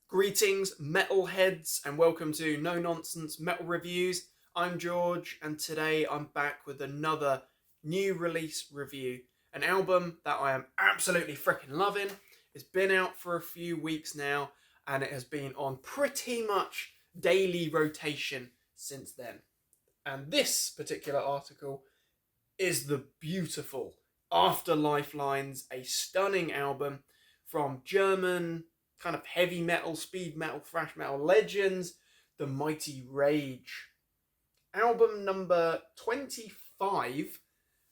Greetings, metalheads, and welcome to No Nonsense Metal Reviews. I'm George, and today I'm back with another new release review. An album that I am absolutely freaking loving. It's been out for a few weeks now, and it has been on pretty much daily rotation since then. And this particular article is the beautiful Afterlifelines, a stunning album from German kind of heavy metal, speed metal, thrash metal legends, the mighty Rage. Album number 25.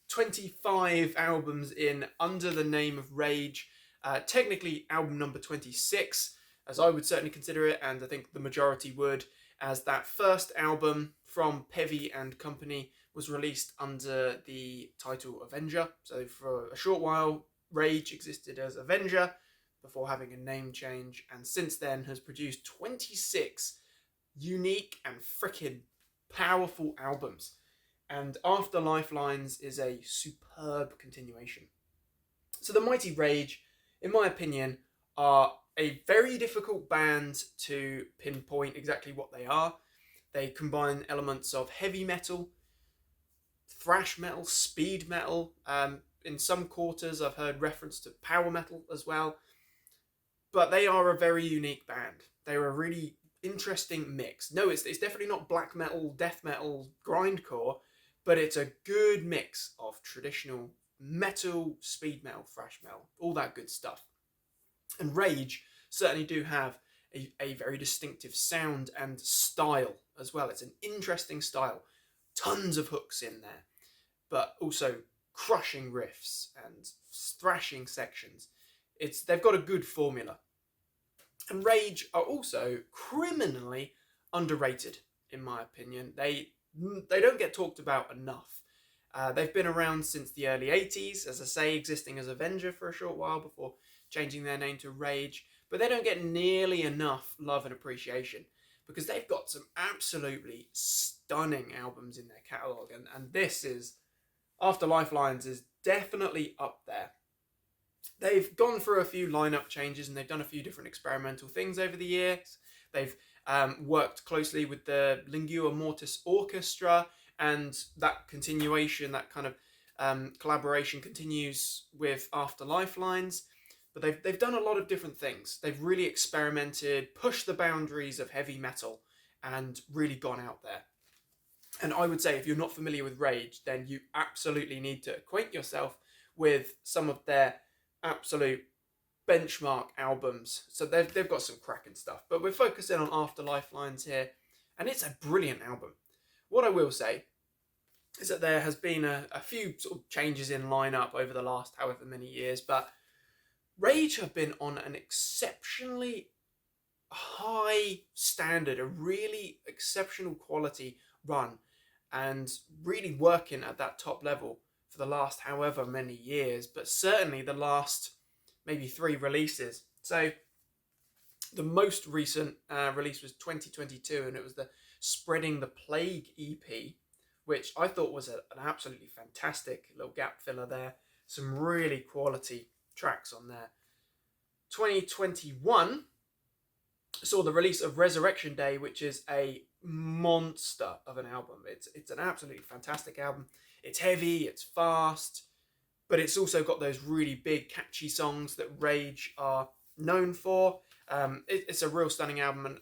25 albums in under the name of Rage. Technically album number 26, as I would certainly consider it, and I think the majority would, as that first album from Pevi and Company was released under the title Avenger. So for a short while, Rage existed as Avenger before having a name change, and since then has produced 26 unique and freaking powerful albums. And Afterlifelines is a superb continuation. So the Mighty Rage, in my opinion, are a very difficult band to pinpoint exactly what they are. They combine elements of heavy metal, thrash metal, speed metal. In some quarters, I've heard reference to power metal as well. But they are a very unique band. They're a really interesting mix. No, it's definitely not black metal, death metal, grindcore, but it's a good mix of traditional metal, speed metal, thrash metal, all that good stuff. And Rage certainly do have a very distinctive sound and style as well. It's an interesting style. Tons of hooks in there, but also crushing riffs and thrashing sections. They've got a good formula. And Rage are also criminally underrated, in my opinion. They don't get talked about enough. They've been around since the early 80s, as I say, existing as Avenger for a short while before changing their name to Rage. But they don't get nearly enough love and appreciation because they've got some absolutely stunning albums in their catalogue. And this is, Afterlifelines is definitely up there. They've gone through a few lineup changes and they've done a few different experimental things over the years. They've worked closely with the Lingua Mortis Orchestra, and that continuation, that kind of collaboration continues with Afterlifelines. But they've done a lot of different things. They've really experimented, pushed the boundaries of heavy metal, and really gone out there. And I would say if you're not familiar with Rage, then you absolutely need to acquaint yourself with some of their absolute benchmark albums. So they've got some cracking stuff. But we're focusing on Afterlifelines here, and it's a brilliant album. What I will say is that there has been a few sort of changes in lineup over the last however many years, but Rage have been on an exceptionally high standard, a really exceptional quality run, and really working at that top level for the last however many years, but certainly the last maybe 3 releases. So the most recent release was 2022, and it was the Spreading the Plague EP, which I thought was an absolutely fantastic little gap filler there. Some really quality tracks on there. 2021 saw the release of Resurrection Day, which is a monster of an album. It's an absolutely fantastic album. It's heavy, it's fast, but it's also got those really big, catchy songs that Rage are known for. It's a real stunning album, and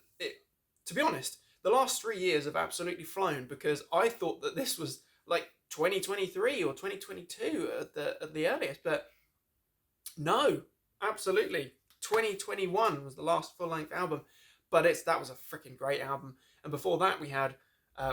to be honest, the last 3 years have absolutely flown because I thought that this was like 2023 or 2022 at the earliest, but no, absolutely. 2021 was the last full-length album, but that was a freaking great album. And before that, we had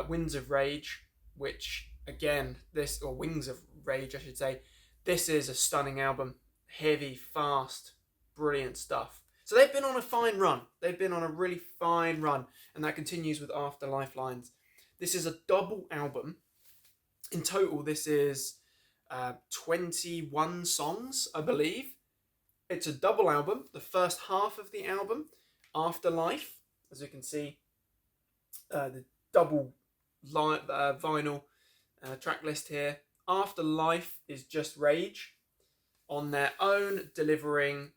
Winds of Rage, which again, Wings of Rage, I should say. This is a stunning album, heavy, fast, brilliant stuff. So they've been on a fine run. They've been on a really fine run, and that continues with Afterlifelines. This is a double album. In total, this is 21 songs, I believe. It's a double album. The first half of the album, Afterlife, as you can see, the double vinyl track list here. Afterlife is just Rage on their own, delivering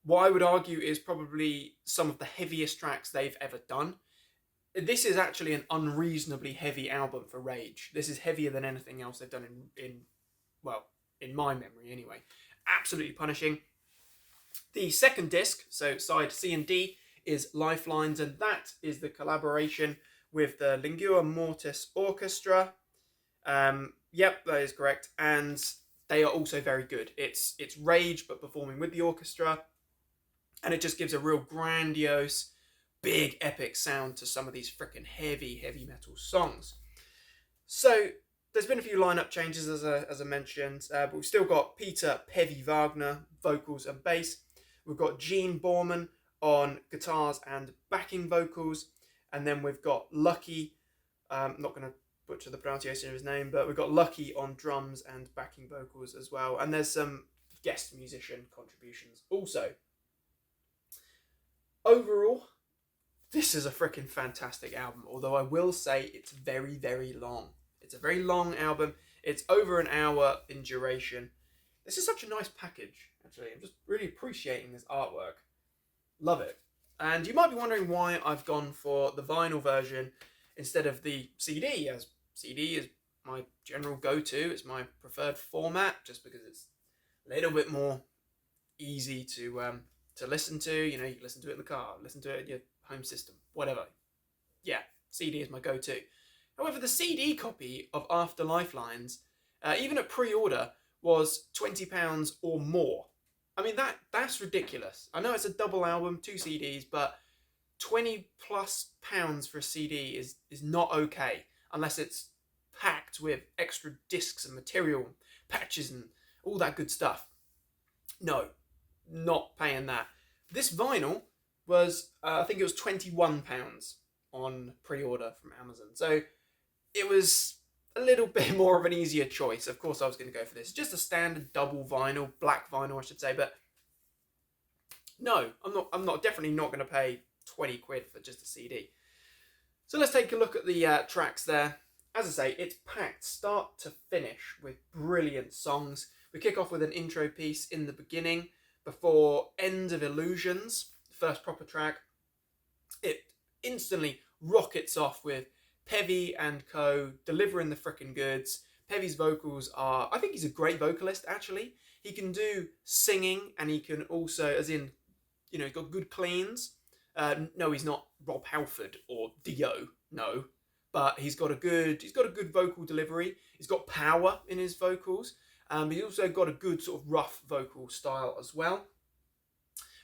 what I would argue is probably some of the heaviest tracks they've ever done. This is actually an unreasonably heavy album for Rage. This is heavier than anything else they've done well, in my memory anyway. Absolutely punishing. The second disc, so side C and D, is Lifelines, and that is the collaboration with the Lingua Mortis Orchestra. Yep, that is correct. And they are also very good. It's Rage, but performing with the orchestra. And it just gives a real grandiose, big, epic sound to some of these freaking heavy metal songs. So there's been a few lineup changes, as I mentioned, but we've still got Peter Pevi Wagner, vocals and bass. We've got Gene Borman on guitars and backing vocals. And then we've got Lucky, I'm not going to butcher the pronunciation of his name, but we've got Lucky on drums and backing vocals as well. And there's some guest musician contributions also. Overall, this is a freaking fantastic album, although I will say it's very, very long. It's a very long album. It's over an hour in duration. This is such a nice package, actually. I'm just really appreciating this artwork. Love it. And you might be wondering why I've gone for the vinyl version instead of the CD, as CD is my general go-to. It's my preferred format, just because it's a little bit more easy to listen to. You know, you can listen to it in the car, listen to it in your home system, whatever. Yeah, CD is my go-to. However, the CD copy of Afterlifelines, even at pre-order, was £20 or more. I mean, that's ridiculous. I know it's a double album, 2 CDs, but £20+ for a CD is not okay unless it's packed with extra discs and material, patches and all that good stuff. No, not paying that. This vinyl was, I think it was £21 on pre-order from Amazon. So it was a little bit more of an easier choice. Of course I was going to go for this. Just a standard double vinyl, black vinyl I should say, but no, I'm definitely not going to pay 20 quid for just a CD. So let's take a look at the tracks there. As I say, it's packed start to finish with brilliant songs. We kick off with an intro piece in the beginning before End of Illusions, the first proper track. It instantly rockets off with Pevi and co delivering the frickin' goods. Pevi's vocals are, I think he's a great vocalist actually. He can do singing and he can also, as in, you know, got good cleans. No, he's not Rob Halford or Dio, no. But he's got a good vocal delivery. He's got power in his vocals. He's also got a good sort of rough vocal style as well.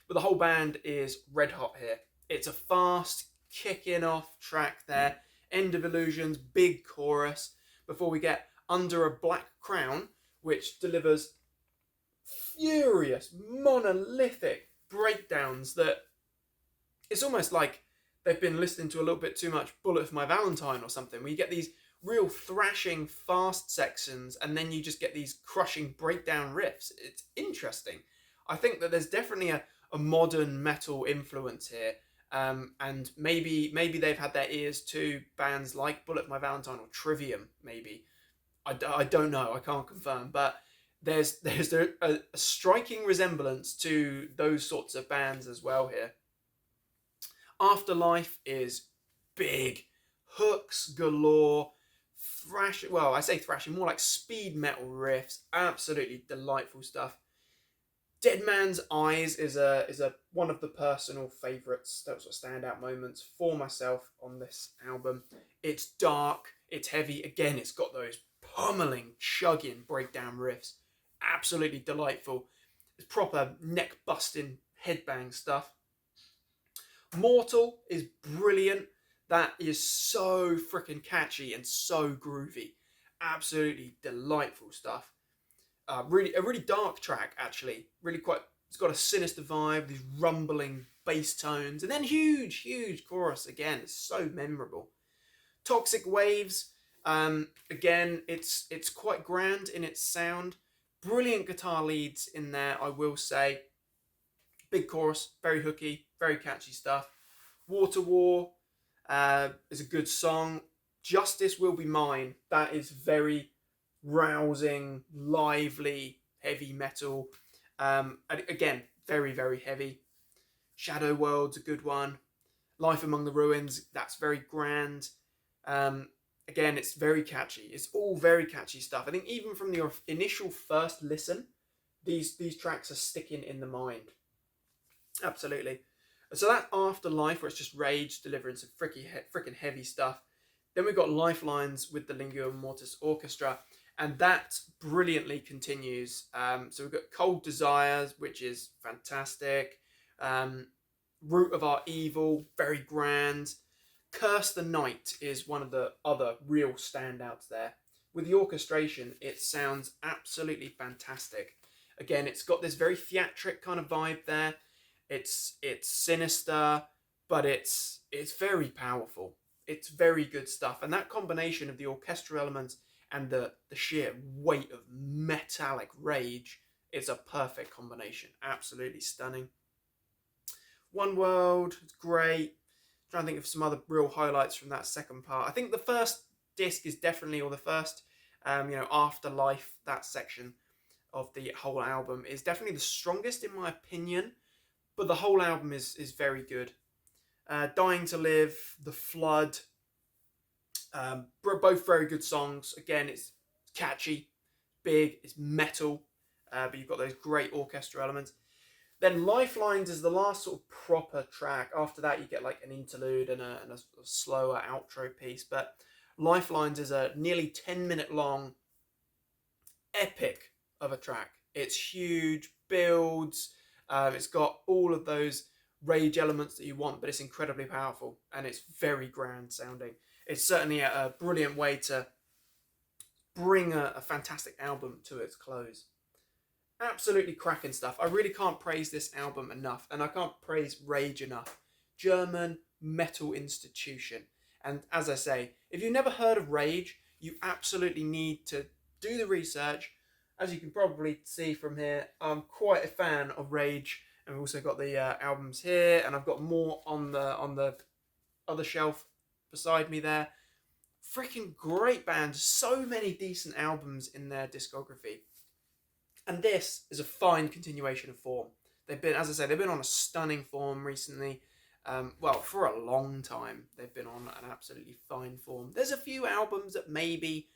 But the whole band is red hot here. It's a fast, kicking off track there. End of Illusions, big chorus, before we get Under a Black Crown, which delivers furious, monolithic breakdowns that it's almost like they've been listening to a little bit too much Bullet for My Valentine or something, where you get these real thrashing fast sections and then you just get these crushing breakdown riffs. It's interesting. I think that there's definitely a modern metal influence here. And maybe they've had their ears to bands like Bullet for My Valentine or Trivium, maybe. I don't know, I can't confirm, but there's a striking resemblance to those sorts of bands as well here. Afterlife is big, hooks galore, thrash. Well, I say thrashing, more like speed metal riffs. Absolutely delightful stuff. Dead Man's Eyes is one of the personal favourites, those sort of standout moments for myself on this album. It's dark, it's heavy. Again, it's got those pummeling, chugging breakdown riffs. Absolutely delightful. It's proper neck-busting headbang stuff. Mortal is brilliant. That is so freaking catchy and so groovy. Absolutely delightful stuff. A really dark track actually. It's got a sinister vibe, these rumbling bass tones, and then huge chorus again. It's so memorable. Toxic Waves, again, it's quite grand in its sound. Brilliant guitar leads in there, I will say. Big chorus, very hooky, very catchy stuff. Water War is a good song. Justice Will Be Mine, that is very rousing, lively, heavy metal. Again, very, very heavy. Shadow World's a good one. Life Among the Ruins, that's very grand. Again, it's very catchy. It's all very catchy stuff. I think even from your initial first listen, these tracks are sticking in the mind. Absolutely. So that's Afterlife, where it's just Rage delivering some freaking heavy stuff. Then we've got Lifelines with the Lingua Mortis Orchestra, and that brilliantly continues. So we've got Cold Desires, which is fantastic. Root of Our Evil, very grand. Curse the Night is one of the other real standouts there. With the orchestration, it sounds absolutely fantastic. Again, it's got this very theatric kind of vibe there. It's sinister, but it's very powerful. It's very good stuff. And that combination of the orchestral elements and the sheer weight of metallic rage is a perfect combination. Absolutely stunning. One World, it's great. I'm trying to think of some other real highlights from that second part. I think the first disc is definitely, or the first, Afterlife, that section of the whole album is definitely the strongest in my opinion, but the whole album is very good. Dying to Live, The Flood, both very good songs. Again, it's catchy, big, it's metal, but you've got those great orchestral elements. Then Lifelines is the last sort of proper track. After that, you get like an interlude and a slower outro piece. But Lifelines is a nearly 10-minute long epic of a track. It's huge, builds. It's got all of those rage elements that you want, but it's incredibly powerful and it's very grand sounding. It's certainly a brilliant way to bring a fantastic album to its close. Absolutely cracking stuff. I really can't praise this album enough, and I can't praise Rage enough. German metal institution. And as I say, if you've never heard of Rage, you absolutely need to do the research. As you can probably see from here, I'm quite a fan of Rage, and we've also got the albums here, and I've got more on the other shelf beside me there. Freaking great band. So many decent albums in their discography. And this is a fine continuation of form. They've been, as I say, they've been on a stunning form recently. For a long time, they've been on an absolutely fine form. There's a few albums that maybe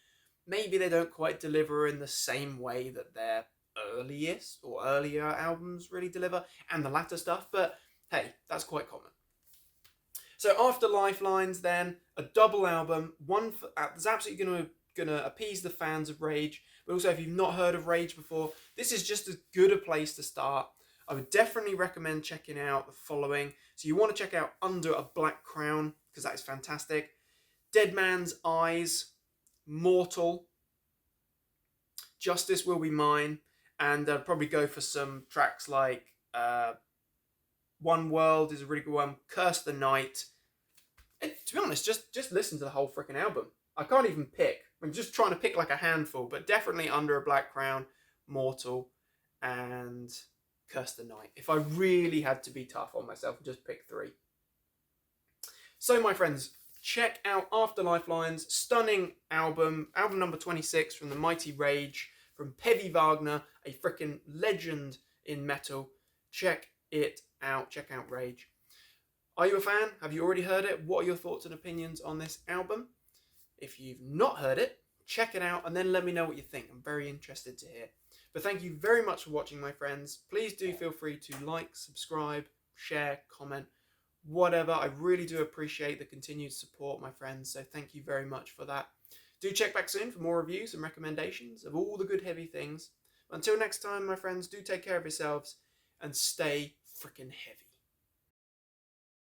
they don't quite deliver in the same way that their earliest or earlier albums really deliver, and the latter stuff, but hey, that's quite common. So after Lifelines, then, a double album, that's absolutely gonna appease the fans of Rage, but also if you've not heard of Rage before, this is just as good a place to start. I would definitely recommend checking out the following. So you want to check out Under a Black Crown, because that is fantastic. Dead Man's Eyes, Mortal, Justice Will Be Mine, and I'd probably go for some tracks like One World is a really good one, Curse the Night. And to be honest, just listen to the whole freaking album. I can't even pick. I'm just trying to pick like a handful, but definitely Under a Black Crown, Mortal, and Curse the Night. If I really had to be tough on myself and just pick three. So my friends, check out Afterlifelines, stunning album number 26 from the mighty Rage, from Pevi Wagner, a freaking legend in metal. Check it out. Check out Rage. Are you a fan? Have you already heard it? What are your thoughts and opinions on this album? If you've not heard it, check it out and then let me know what you think. I'm very interested to hear. But thank you very much for watching, my friends. Please do feel free to like, subscribe, share, comment, whatever. I really do appreciate the continued support, my friends. So thank you very much for that. Do check back soon for more reviews and recommendations of all the good heavy things. Until next time, my friends, do take care of yourselves and stay freaking heavy.